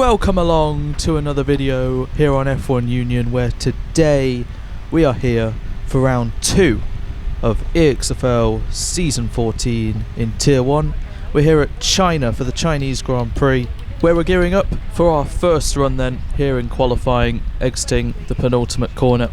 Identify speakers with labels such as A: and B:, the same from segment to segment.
A: Welcome along to another video here on F1 Union, where today we are here for round 2 of EXFL Season 14 in Tier 1. We're here at China for the Chinese Grand Prix, where we're gearing up for our first run then here in qualifying, exiting the penultimate corner.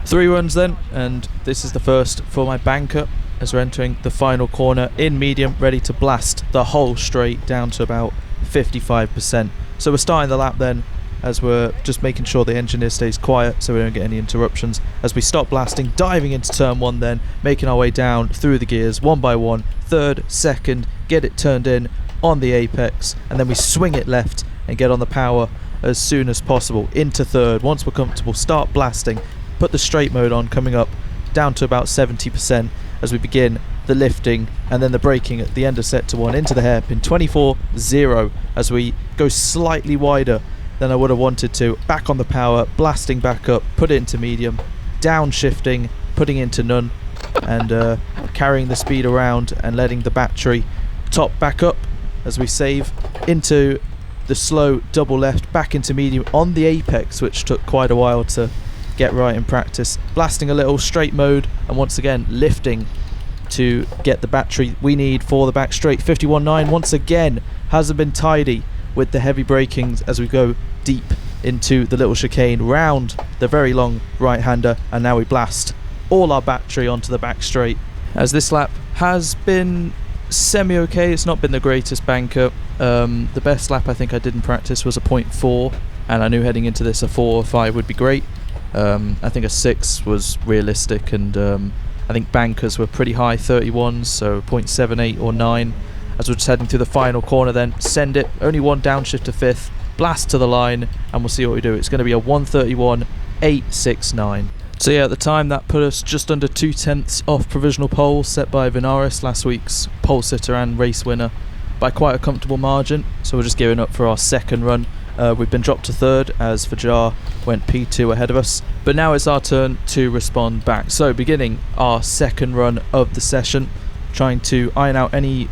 A: 3 runs then, and this is the first for my banker as we're entering the final corner in medium, ready to blast the whole straight down to about 55%. So we're starting the lap then, as we're just making sure the engineer stays quiet so we don't get any interruptions as we stop blasting, diving into turn 1 then, making our way down through the gears one by one, third, second, get it turned in on the apex, and then we swing it left and get on the power as soon as possible into third. Once we're comfortable, start blasting, put the straight mode on, coming up down to about 70% as we begin the lifting and then the braking at the end of sector 1 into the hairpin. 24-0 as we go slightly wider than I would have wanted to. Back on the power, blasting back up, put it into medium, downshifting, putting into none, and carrying the speed around and letting the battery top back up as we save into the slow double left, back into medium on the apex, which took quite a while to get right in practice. Blasting a little straight mode and once again lifting to get the battery we need for the back straight. 51.9 once again hasn't been tidy with the heavy brakings as we go deep into the little chicane round the very long right hander, and now we blast all our battery onto the back straight. As this lap has been semi-okay, it's not been the greatest banker. The best lap I think I did in practice was a 0.4, and I knew heading into this a 4 or 5 would be great. I think a 6 was realistic, and I think bankers were pretty high 31s, so 0.78 or 9 as we're just heading through the final corner. Then send it, only one downshift to 5th, blast to the line, and we'll see what we do. It's going to be a 131.869. So yeah, at the time that put us just under 2/10 off provisional pole set by Vinaris, last week's pole sitter and race winner, by quite a comfortable margin. So we're just gearing up for our second run. We've been dropped to third as Fajar went P2 ahead of us, but now it's our turn to respond back. So beginning our second run of the session, trying to iron out any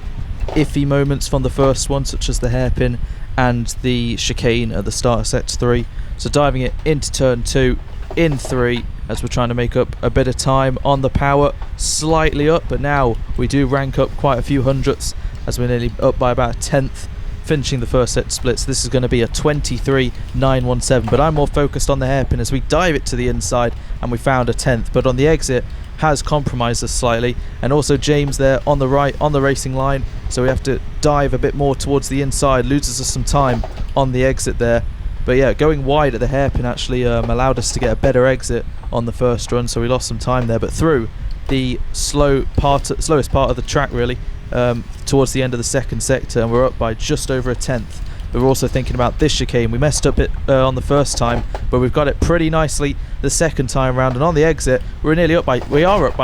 A: iffy moments from the first one, such as the hairpin and the chicane at the start of sector 3. So diving it into turn 2 in 3 as we're trying to make up a bit of time on the power, slightly up, but now we do rank up quite a few hundredths as we're nearly up by about a 10th. Finishing the first set splits, this is going to be a 23.917, but I'm more focused on the hairpin as we dive it to the inside, and we found a 10th, but on the exit has compromised us slightly, and also James there on the right on the racing line, so we have to dive a bit more towards the inside, loses us some time on the exit there. But yeah, going wide at the hairpin actually allowed us to get a better exit on the first run, so we lost some time there, but through the slowest part of the track really, towards the end of the second sector, and we're up by just over a 10th. But we're also thinking about this chicane. We messed up it on the first time, but we've got it pretty nicely the second time round, and on the exit we are up by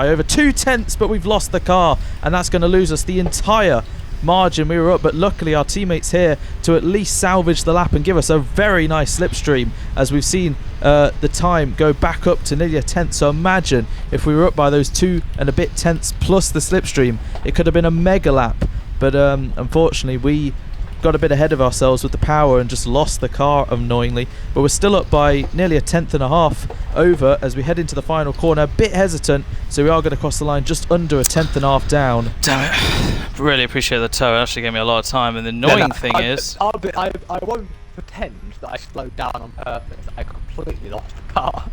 A: over 2/10, but we've lost the car, and that's going to lose us the entire margin we were up. But luckily our teammates here to at least salvage the lap and give us a very nice slipstream, as we've seen the time go back up to nearly a 10th. So imagine if we were up by those 2 and a bit tenths plus the slipstream, it could have been a mega lap. But unfortunately we got a bit ahead of ourselves with the power and just lost the car annoyingly. But we're still up by nearly a 1/10 and a half over as we head into the final corner. A bit hesitant, so we are going to cross the line just under a 1/10 and a half down.
B: Damn it. Really appreciate the tow. It actually gave me a lot of time, and the annoying thing is...
C: I won't pretend that I slowed down on purpose. I completely lost the car.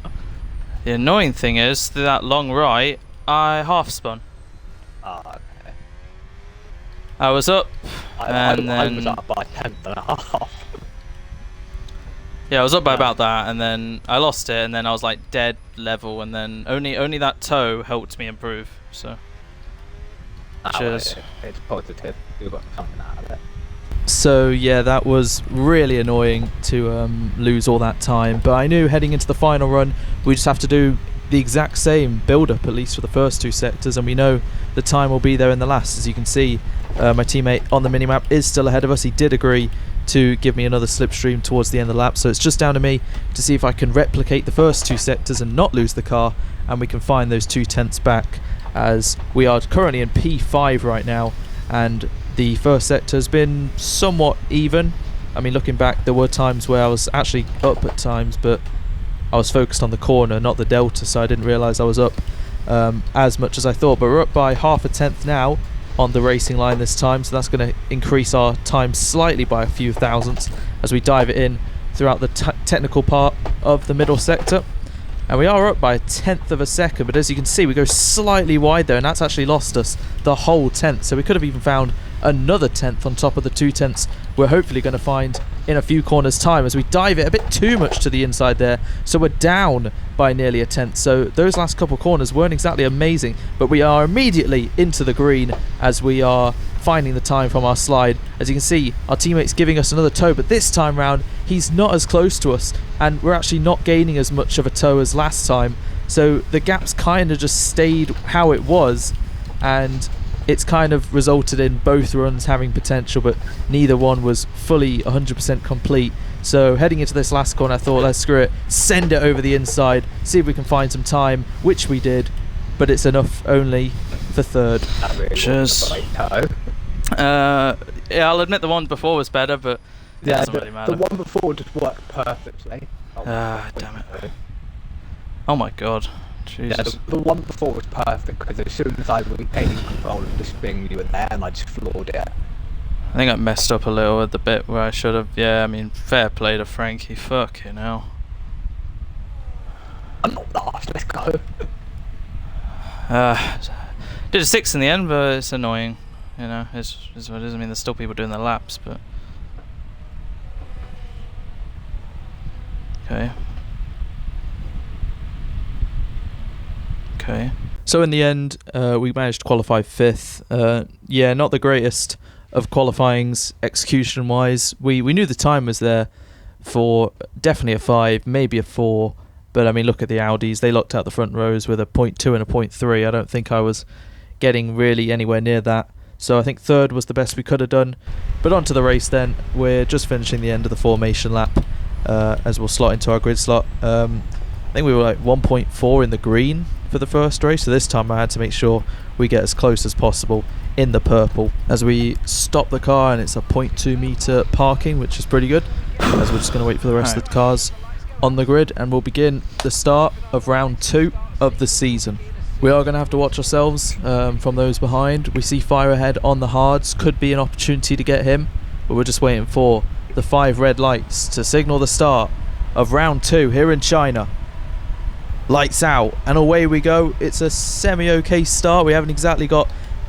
B: The annoying thing is, through that long right, I half spun.
C: Oh, okay.
B: I was up, and then...
C: I was up by 1/10 and a half.
B: Yeah, I was up by about that, and then I lost it, and then I was like dead level, and then only that tow helped me improve, so... Cheers.
C: It's positive. You got something out of it.
A: So yeah, that was really annoying to lose all that time, but I knew heading into the final run we just have to do the exact same build up, at least for the first 2 sectors, and we know the time will be there in the last. As you can see, my teammate on the minimap is still ahead of us. He did agree to give me another slipstream towards the end of the lap, so it's just down to me to see if I can replicate the first 2 sectors and not lose the car, and we can find those 2/10 back, as we are currently in P5 right now, and the first sector has been somewhat even. I mean, looking back, there were times where I was actually up at times, but I was focused on the corner, not the delta, so I didn't realise I was up as much as I thought. But we're up by half a tenth now on the racing line this time, so that's going to increase our time slightly by a few thousandths as we dive it in throughout the technical part of the middle sector. And we are up by a tenth of a second, but as you can see, we go slightly wide there, and that's actually lost us the whole tenth. So we could have even found another tenth on top of the 2 tenths we're hopefully going to find in a few corners time as we dive it a bit too much to the inside there. So we're down by nearly a tenth. So those last couple corners weren't exactly amazing, but we are immediately into the green as we are finding the time from our slide. As you can see, our teammate's giving us another toe, but this time round he's not as close to us, and we're actually not gaining as much of a toe as last time. So the gaps kind of just stayed how it was, and it's kind of resulted in both runs having potential, but neither one was fully 100% complete. So heading into this last corner, I thought, let's screw it, send it over the inside, see if we can find some time, which we did, but it's enough only for third.
C: Really
B: Cheers. Yeah, I'll admit the one before was better, but it doesn't really matter.
C: The one before just worked perfectly.
B: Damn it. Oh my god. Jesus.
C: Yeah, the one before was perfect because as soon as I regained control of the spring, you were there and I just floored it.
B: I think I messed up a little at the bit where I should have. Yeah, I mean, fair play to Frankie. Fucking hell.
C: I'm not last, let's go.
B: Did a 6 in the end, but it's annoying. You know, it's what it is. I mean, there's still people doing the laps, but. Okay. Okay.
A: So in the end, we managed to qualify 5th. Yeah, not the greatest of qualifyings execution-wise. We knew the time was there for definitely a 5, maybe a 4. But I mean, look at the Audis. They locked out the front rows with a 0.2 and a 0.3. I don't think I was getting really anywhere near that. So I think 3rd was the best we could have done. But on to the race then. We're just finishing the end of the formation lap as we'll slot into our grid slot. I think we were like 1.4 in the green for the first race, so this time I had to make sure we get as close as possible in the purple as we stop the car, and it's a 0.2 meter parking, which is pretty good, as we're just going to wait for the rest of the cars on the grid, and we'll begin the start of round 2 of the season. We are going to have to watch ourselves from those behind. We see Fire ahead on the hards, could be an opportunity to get him, but we're just waiting for the 5 red lights to signal the start of round 2 here in China. Lights out, and away we go. It's a semi-okay start. We haven't exactly got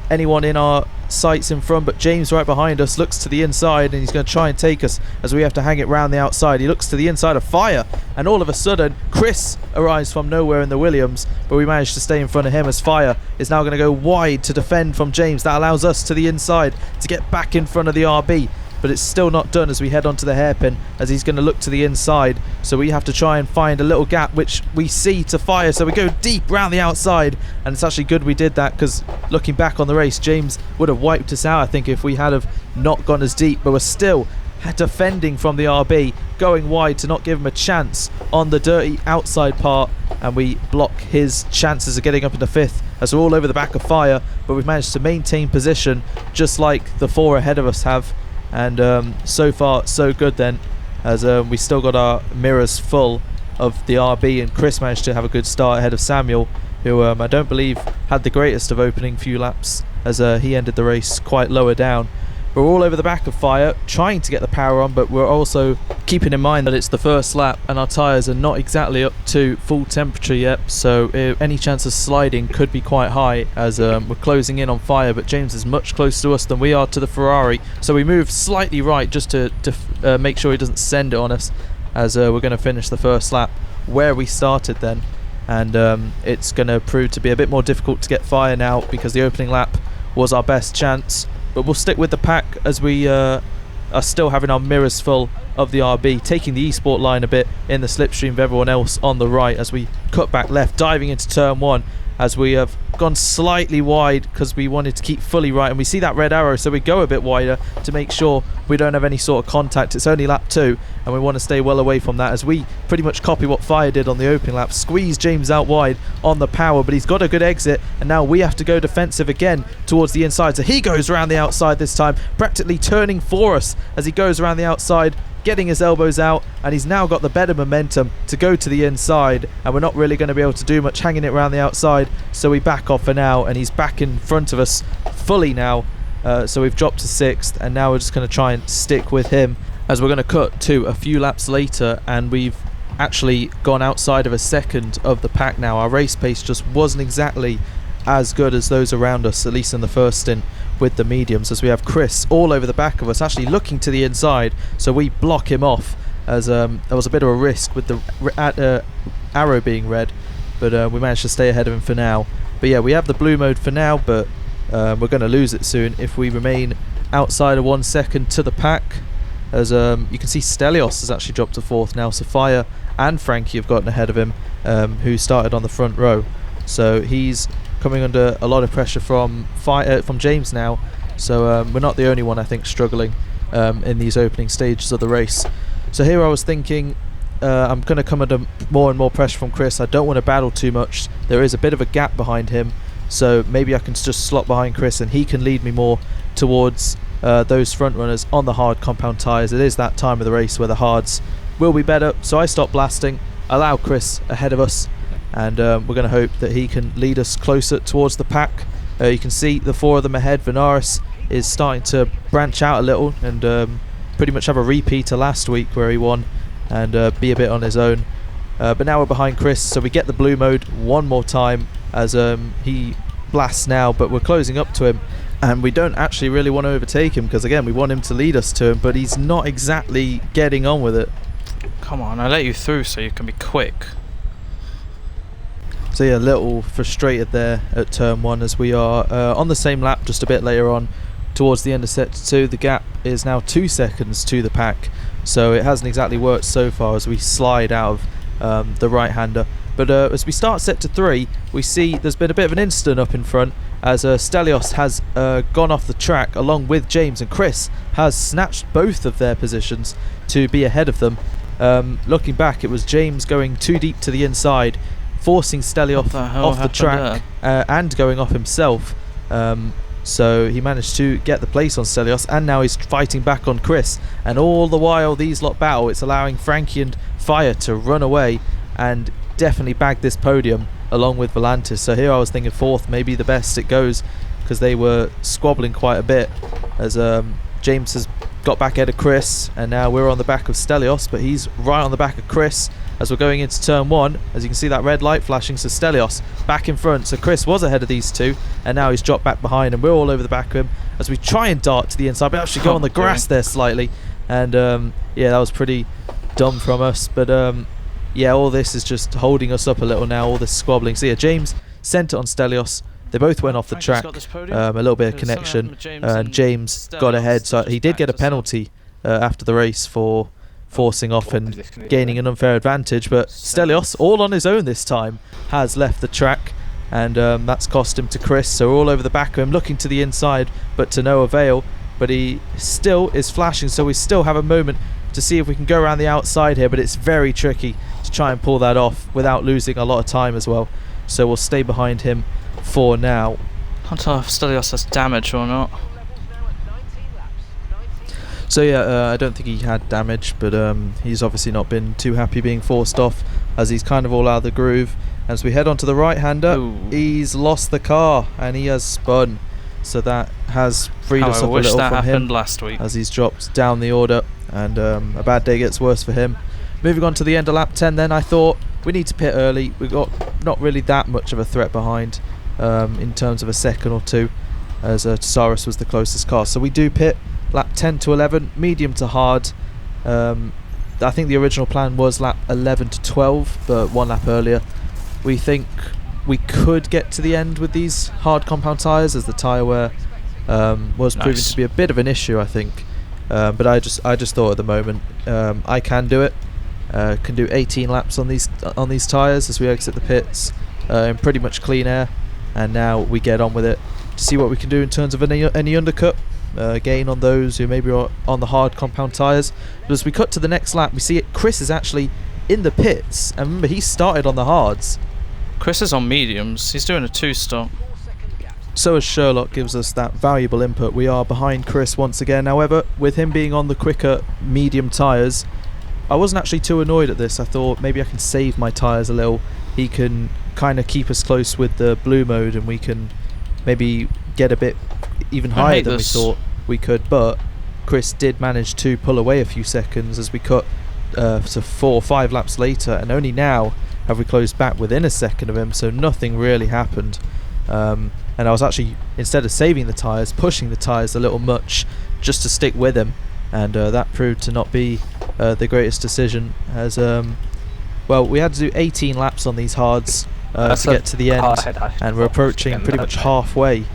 A: anyone in our sights in front, but James right behind us looks to the inside, and he's going to try and take us as we have to hang it round the outside. He looks to the inside of Fire, and all of a sudden Chris arrives from nowhere in the Williams, but we managed to stay in front of him as Fire is now going to go wide to defend from James. That allows us to the inside to get back in front of the RB, but it's still not done as we head onto the hairpin, as he's going to look to the inside, so we have to try and find a little gap, which we see to Fire, so we go deep round the outside, and it's actually good we did that, because looking back on the race, James would have wiped us out, I think, if we had have not gone as deep, but we're still defending from the RB, going wide to not give him a chance on the dirty outside part, and we block his chances of getting up into 5th as we're all over the back of Fire, but we've managed to maintain position just like the 4 ahead of us have. And so far so good then, as we still got our mirrors full of the RB, and Chris managed to have a good start ahead of Samuel, who I don't believe had the greatest of opening few laps, as he ended the race quite lower down. We're all over the back of Fire, trying to get the power on, but we're also keeping in mind that it's the first lap and our tyres are not exactly up to full temperature yet, so any chance of sliding could be quite high, as we're closing in on Fire, but James is much closer to us than we are to the Ferrari, so we move slightly right just to make sure he doesn't send it on us, as we're going to finish the first lap where we started then, and it's going to prove to be a bit more difficult to get Fire now, because the opening lap was our best chance. But we'll stick with the pack as we are still having our mirrors full of the RB, taking the eSport line a bit in the slipstream of everyone else on the right as we cut back left, diving into turn 1. as we have gone slightly wide because we wanted to keep fully right, and we see that red arrow, so we go a bit wider to make sure we don't have any sort of contact. It's only lap 2 and we want to stay well away from that, as we pretty much copy what Fire did on the opening lap, squeeze James out wide on the power, but he's got a good exit, and now we have to go defensive again towards the inside. So he goes around the outside this time, practically turning for us as he goes around the outside, getting his elbows out, and he's now got the better momentum to go to the inside, and we're not really going to be able to do much hanging it around the outside, so we back off for now, and he's back in front of us fully now. So we've dropped to 6th, and now we're just going to try and stick with him, as we're going to cut to a few laps later, and we've actually gone outside of a second of the pack now. Our race pace just wasn't exactly as good as those around us, at least in the first stint with the mediums, as we have Chris all over the back of us, actually looking to the inside, so we block him off, as there was a bit of a risk with the arrow being red, but we managed to stay ahead of him for now. But yeah, we have the blue mode for now, but we're going to lose it soon if we remain outside of 1 second to the pack, as you can see Stelios has actually dropped to 4th now, so Fire and Frankie have gotten ahead of him, who started on the front row, so he's coming under a lot of pressure from James now, so we're not the only one, I think, struggling in these opening stages of the race. So here I was thinking I'm going to come under more and more pressure from Chris. I don't want to battle too much. There is a bit of a gap behind him, so maybe I can just slot behind Chris and he can lead me more towards those front runners on the hard compound tyres. It is that time of the race where the hards will be better, so I stop blasting, allow Chris ahead of us, and we're going to hope that he can lead us closer towards the pack. You can see the 4 of them ahead. Venaris is starting to branch out a little and pretty much have a repeat of last week where he won and be a bit on his own. But now we're behind Chris, so we get the blue mode one more time as he blasts now, but we're closing up to him, and we don't actually really want to overtake him because, again, we want him to lead us to him, but he's not exactly getting on with it.
B: Come on, I let you through so you can be quick.
A: So yeah, a little frustrated there at turn 1, as we are on the same lap just a bit later on towards the end of set 2. The gap is now 2 seconds to the pack, so it hasn't exactly worked so far as we slide out of the right-hander. But as we start set to 3, we see there's been a bit of an incident up in front, as Stelios has gone off the track along with James, and Chris has snatched both of their positions to be ahead of them. Looking back, it was James going too deep to the inside, forcing Stelios off the track and going off himself. So he managed to get the place on Stelios, and now he's fighting back on Chris, and all the while these lot battle, it's allowing Frankie and Fire to run away and definitely bag this podium along with Volantis. So here I was thinking 4th may be the best it goes, because they were squabbling quite a bit, as James has got back ahead of Chris, and now we're on the back of Stelios, but he's right on the back of Chris as we're going into turn 1. As you can see that red light flashing, so Stelios back in front, so Chris was ahead of these two, and now he's dropped back behind, and we're all over the back of him as we try and dart to the inside, but actually go on the grass there slightly, and yeah, that was pretty dumb from us. But yeah, all this is just holding us up a little now, all this squabbling. So yeah, James sent it on Stelios. They both went off the track, a little bit of connection, and James got ahead, so he did get a penalty after the race for forcing off and gaining an unfair advantage, but Stelios, all on his own this time, has left the track, and that's cost him to Chris, so we're all over the back of him, looking to the inside, but to no avail. But he still is flashing, so we still have a moment to see if we can go around the outside here, but it's very tricky to try and pull that off without losing a lot of time as well, so we'll stay behind him for now.
B: I don't know if Stelios has damage or not.
A: So yeah, I don't think he had damage, but he's obviously not been too happy being forced off, as he's kind of all out of the groove. As we head onto the right-hander, he's lost the car and he has spun, so that has freed us up a little from him
B: last week,
A: as he's dropped down the order, and a bad day gets worse for him. Moving on to the end of lap 10 then, I thought we need to pit early. We got not really that much of a threat behind in terms of a second or two, as Tsaris was the closest car, so we do pit lap 10 to 11, medium to hard. I think the original plan was lap 11 to 12, but one lap earlier. We think we could get to the end with these hard compound tyres, as the tyre wear was proving to be a bit of an issue, I think. But I just thought at the moment I can do it. Can do 18 laps on these tyres as we exit the pits. in pretty much clean air, and now we get on with it to see what we can do in terms of any undercut gain on those who maybe are on the hard compound tyres. But as we cut to the next lap, we see it. Chris is actually in the pits, and remember, he started on the hards.
B: Chris is on mediums. He's doing a 2-stop.
A: So as Sherlock gives us that valuable input, we are behind Chris once again. However, with him being on the quicker medium tyres, I wasn't actually too annoyed at this. I thought maybe I can save my tyres a little. He can kind of keep us close with the blue mode, and we can maybe get a bit even higher than we thought we could. But Chris did manage to pull away a few seconds as we cut to 4 or 5 laps later, and only now have we closed back within a second of him, so nothing really happened. And I was actually, instead of saving the tyres, pushing the tyres a little much just to stick with him, and that proved to not be the greatest decision, as well, we had to do 18 laps on these hards to get to the end, and we're approaching pretty much halfway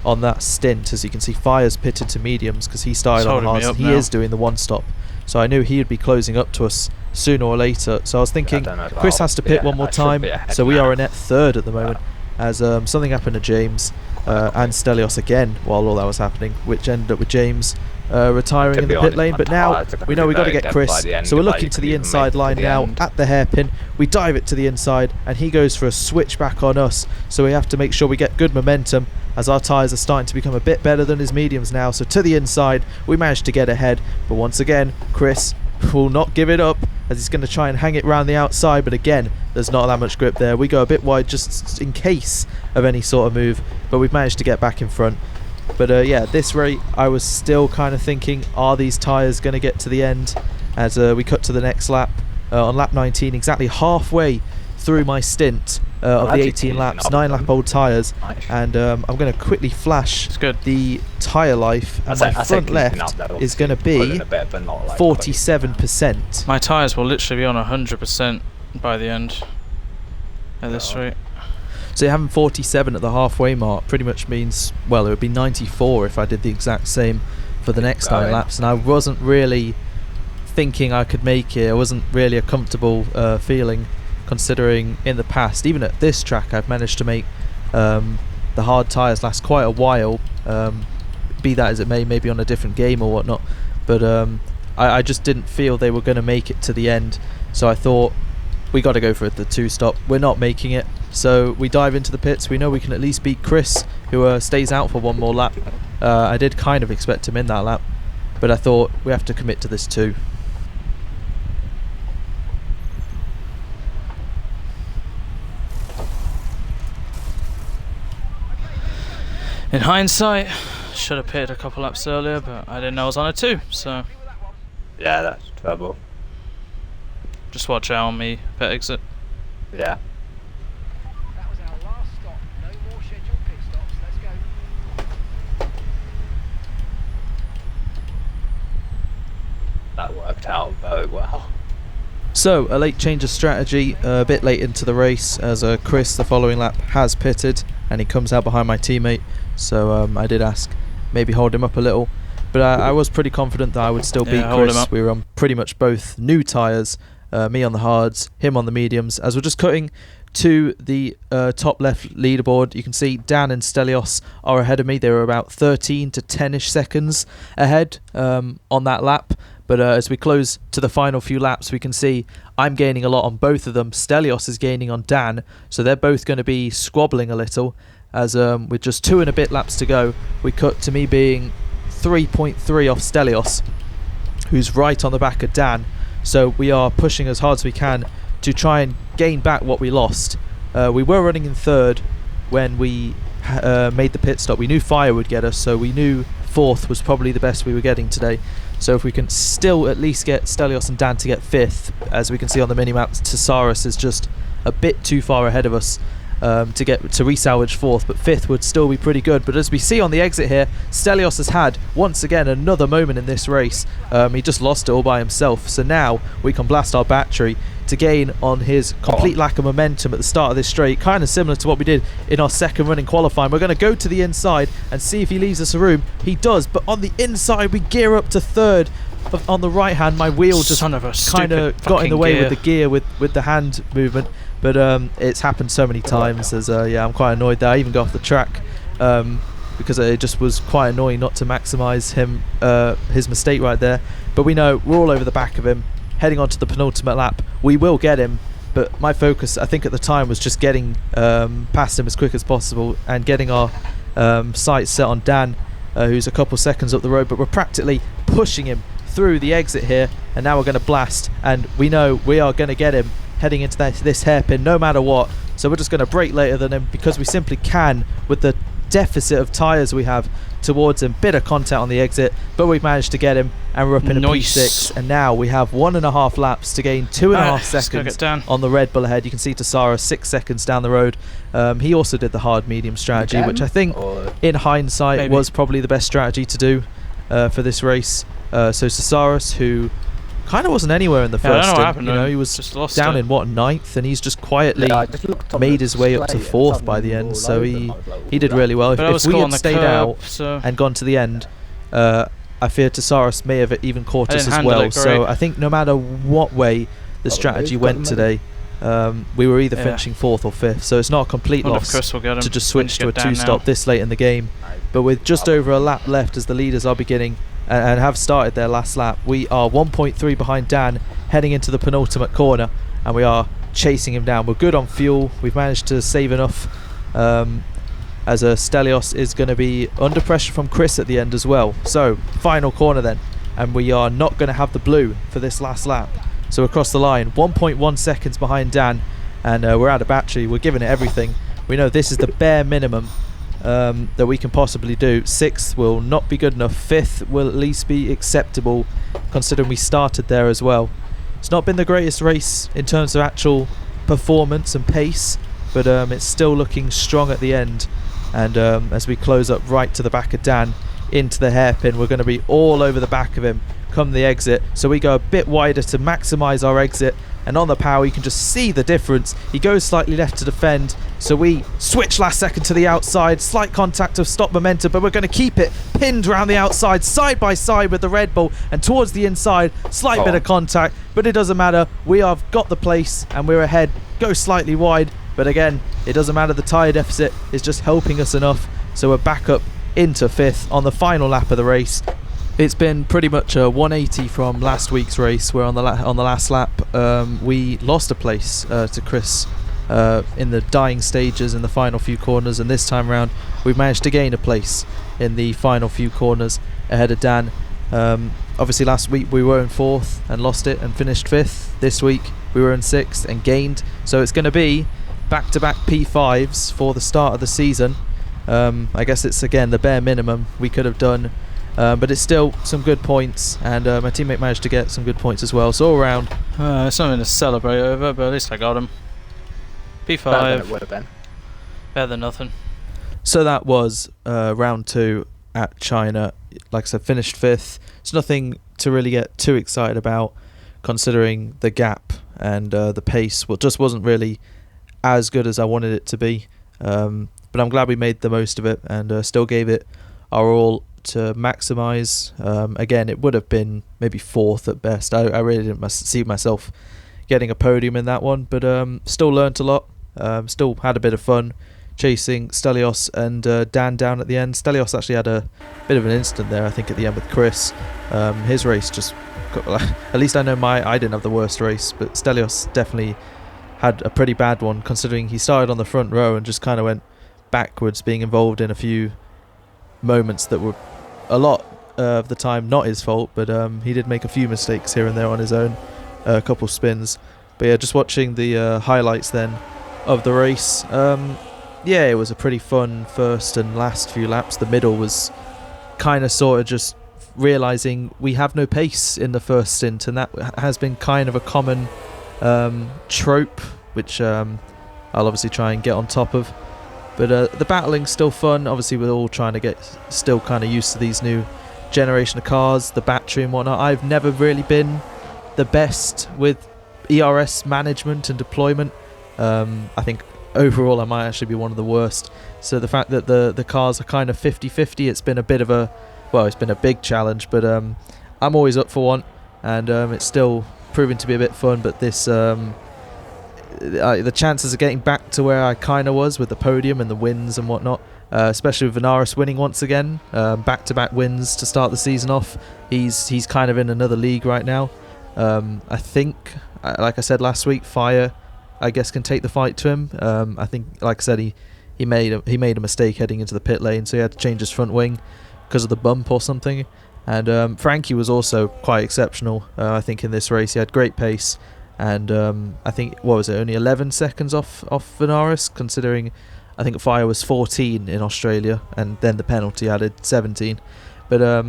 A: on that stint. As you can see, Fire's pitted to mediums because he started on the hards, and he is doing the 1-stop, so I knew he would be closing up to us sooner or later. So I was thinking Chris has to pit one more time, so we are in at third at the moment, as something happened to James and Stelios again while all that was happening, which ended up with James retiring in the pit lane. But now we know we've got to get Chris, so we're looking to the inside line now at the hairpin. We dive it to the inside, and he goes for a switch back on us, so we have to make sure we get good momentum, as our tyres are starting to become a bit better than his mediums now. So to the inside, we managed to get ahead, but once again Chris will not give it up, as he's going to try and hang it round the outside, but again, there's not that much grip there. We go a bit wide just in case of any sort of move, but we've managed to get back in front. But yeah, at this rate, I was still kind of thinking, are these tyres going to get to the end? As we cut to the next lap, on lap 19, exactly halfway through my stint of the 18 laps, 9-lap-old tyres, and I'm going to quickly flash the tyre life, and my front left is going to be 47%.
B: My tyres will literally be on 100% by the end at this rate.
A: So having 47 at the halfway mark pretty much means, well, it would be 94 if I did the exact same for the next 9 laps, and I wasn't really thinking I could make it. It wasn't really a comfortable feeling, considering in the past, even at this track, I've managed to make the hard tyres last quite a while, be that as it may, maybe on a different game or whatnot, but I just didn't feel they were going to make it to the end, so I thought we got to go for the 2-stop. We're not making it, so we dive into the pits. We know we can at least beat Chris, who stays out for one more lap. I did kind of expect him in that lap, but I thought we have to commit to this too.
B: In hindsight, should have pitted a couple laps earlier, but I didn't know I was on a 2, so
C: yeah, that's trouble.
B: Just watch out on me pit exit.
C: Yeah.
D: That was our last stop. No more scheduled pit stops. Let's go.
C: That worked out very well.
A: So a late change of strategy, a bit late into the race, as Chris, the following lap, has pitted, and he comes out behind my teammate. So I did ask maybe hold him up a little, but I was pretty confident that I would still beat Chris. We were on pretty much both new tyres, me on the hards, him on the mediums. As we're just cutting to the top left leaderboard, you can see Dan and Stelios are ahead of me. They were about 13 to 10ish seconds ahead on that lap. But as we close to the final few laps, we can see I'm gaining a lot on both of them. Stelios is gaining on Dan, so they're both going to be squabbling a little. As with just 2 and a bit laps to go, we cut to me being 3.3 off Stelios, who's right on the back of Dan. So we are pushing as hard as we can to try and gain back what we lost. We were running in third when we made the pit stop. We knew Fire would get us, so we knew fourth was probably the best we were getting today. So if we can still at least get Stelios and Dan to get fifth, as we can see on the minimap, Tesaurus is just a bit too far ahead of us to get to resalvage fourth, but fifth would still be pretty good. But as we see on the exit here, Stelios has had once again another moment in this race. He just lost it all by himself, so now we can blast our battery to gain on his complete lack of momentum at the start of this straight, kind of similar to what we did in our second run in qualifying. We're going to go to the inside and see if he leaves us a room. He does, but on the inside we gear up to third. On the right hand, my wheel just kind of got in the way with the gear with the hand movement. but it's happened so many times. As yeah, I'm quite annoyed that I even got off the track because it just was quite annoying not to maximise him his mistake right there. But we know we're all over the back of him, heading on to the penultimate lap. We will get him, but my focus, I think at the time, was just getting past him as quick as possible and getting our sights set on Dan, who's a couple seconds up the road. But we're practically pushing him through the exit here, and now we're going to blast, and we know we are going to get him heading into this hairpin no matter what. So we're just going to brake later than him because we simply can with the deficit of tyres we have towards him. Bit of contact on the exit, but we've managed to get him, and we're up in a P6, and now we have 1.5 laps to gain 2.5 seconds on the Red Bull ahead. You can see Tassara 6 seconds down the road. He also did the hard medium strategy, which I think in hindsight was probably the best strategy to do for this race. So Tasaris, who kind of wasn't anywhere in the first stint, you know, he was just down in what, 9th, and he's just quietly made his way up to 4th by the end. So he did really well. If we had stayed out and gone to the end, I fear Tasaris may have even caught us as well. So I think no matter what way the strategy went today, we were either finishing 4th or 5th. So it's not a complete loss to just switch to a 2-stop this late in the game. But with just over a lap left as the leaders are beginning and have started their last lap, we are 1.3 behind Dan, heading into the penultimate corner, and we are chasing him down. We're good on fuel. We've managed to save enough, as Stelios is going to be under pressure from Chris at the end as well. So final corner then, and we are not going to have the blue for this last lap. So across the line, 1.1 seconds behind Dan, and we're out of battery. We're giving it everything. We know this is the bare minimum that we can possibly do. 6th will not be good enough. 5th will at least be acceptable, considering we started there as well. It's not been the greatest race in terms of actual performance and pace, but it's still looking strong at the end. And as we close up right to the back of Dan into the hairpin, we're going to be all over the back of him come the exit. So we go a bit wider to maximise our exit, and on the power you can just see the difference. He goes slightly left to defend, so we switch last second to the outside. Slight contact of stop momentum, but we're going to keep it pinned around the outside, side by side with the Red Bull, and towards the inside, slight bit of contact, but it doesn't matter. We have got the place and we're ahead. Go slightly wide, but again, it doesn't matter. The tyre deficit is just helping us enough, so we're back up into 5th on the final lap of the race. It's been pretty much a 180 from last week's race, where on the last lap we lost a place to Chris in the dying stages in the final few corners, and this time around we've managed to gain a place in the final few corners ahead of Dan. Obviously last week we were in 4th and lost it and finished 5th. This week we were in 6th and gained, so it's going to be back-to-back P5s for the start of the season. I guess it's again the bare minimum we could have done. But it's still some good points, and my teammate managed to get some good points as well. So all around,
B: something to celebrate over, but at least I got him. P5.
C: Better than it would have been.
B: Better than nothing.
A: So that was round 2 at China. Like I said, finished 5th. It's nothing to really get too excited about, considering the gap and the pace. Well, just wasn't really as good as I wanted it to be. But I'm glad we made the most of it and still gave it our all to maximise. Again, it would have been maybe 4th at best. I really didn't see myself getting a podium in that one, but still learnt a lot. Still had a bit of fun chasing Stelios and Dan down at the end. Stelios actually had a bit of an incident there, I think, at the end with Chris. His race just got, at least I know I didn't have the worst race, but Stelios definitely had a pretty bad one, considering he started on the front row and just kind of went backwards, being involved in a few moments that were a lot of the time not his fault, but he did make a few mistakes here and there on his own, a couple spins. But yeah, just watching the highlights then of the race, yeah, it was a pretty fun first and last few laps. The middle was kind of sort of just realising we have no pace in the first stint, and that has been kind of a common trope, which I'll obviously try and get on top of. But the battling's still fun. Obviously we're all trying to get still kind of used to these new generation of cars, the battery and whatnot. I've never really been the best with ERS management and deployment. I think overall I might actually be one of the worst. So the fact that the cars are kind of 50-50, it's been a bit of a, well, it's been a big challenge, but I'm always up for one, and it's still proving to be a bit fun. But this the chances of getting back to where I kind of was with the podium and the wins and whatnot, especially with Venaris winning once again, back-to-back wins to start the season off. He's kind of in another league right now. I think, like I said last week, Fire, I guess, can take the fight to him. I think, like I said, he made a mistake heading into the pit lane, so he had to change his front wing because of the bump or something. And Frankie was also quite exceptional. I think in this race he had great pace, and I think, what was it, only 11 seconds off Venaris, considering I think Fire was 14 in Australia, and then the penalty added 17. But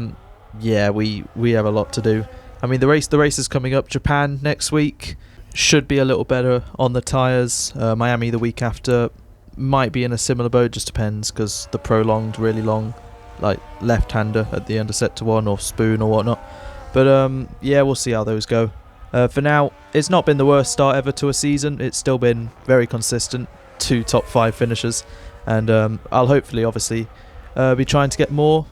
A: yeah, we have a lot to do. I mean, the race is coming up. Japan next week should be a little better on the tyres. Miami the week after might be in a similar boat, just depends, because the prolonged, really long, like left-hander at the end of sector 1 or spoon or whatnot. But yeah, we'll see how those go. For now, it's not been the worst start ever to a season. It's still been very consistent, 2 top 5 finishes, and I'll hopefully, obviously, be trying to get more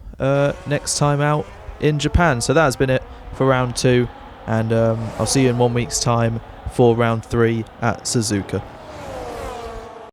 A: next time out in Japan. So that has been it for round 2, and I'll see you in 1 week's time for round 3 at Suzuka.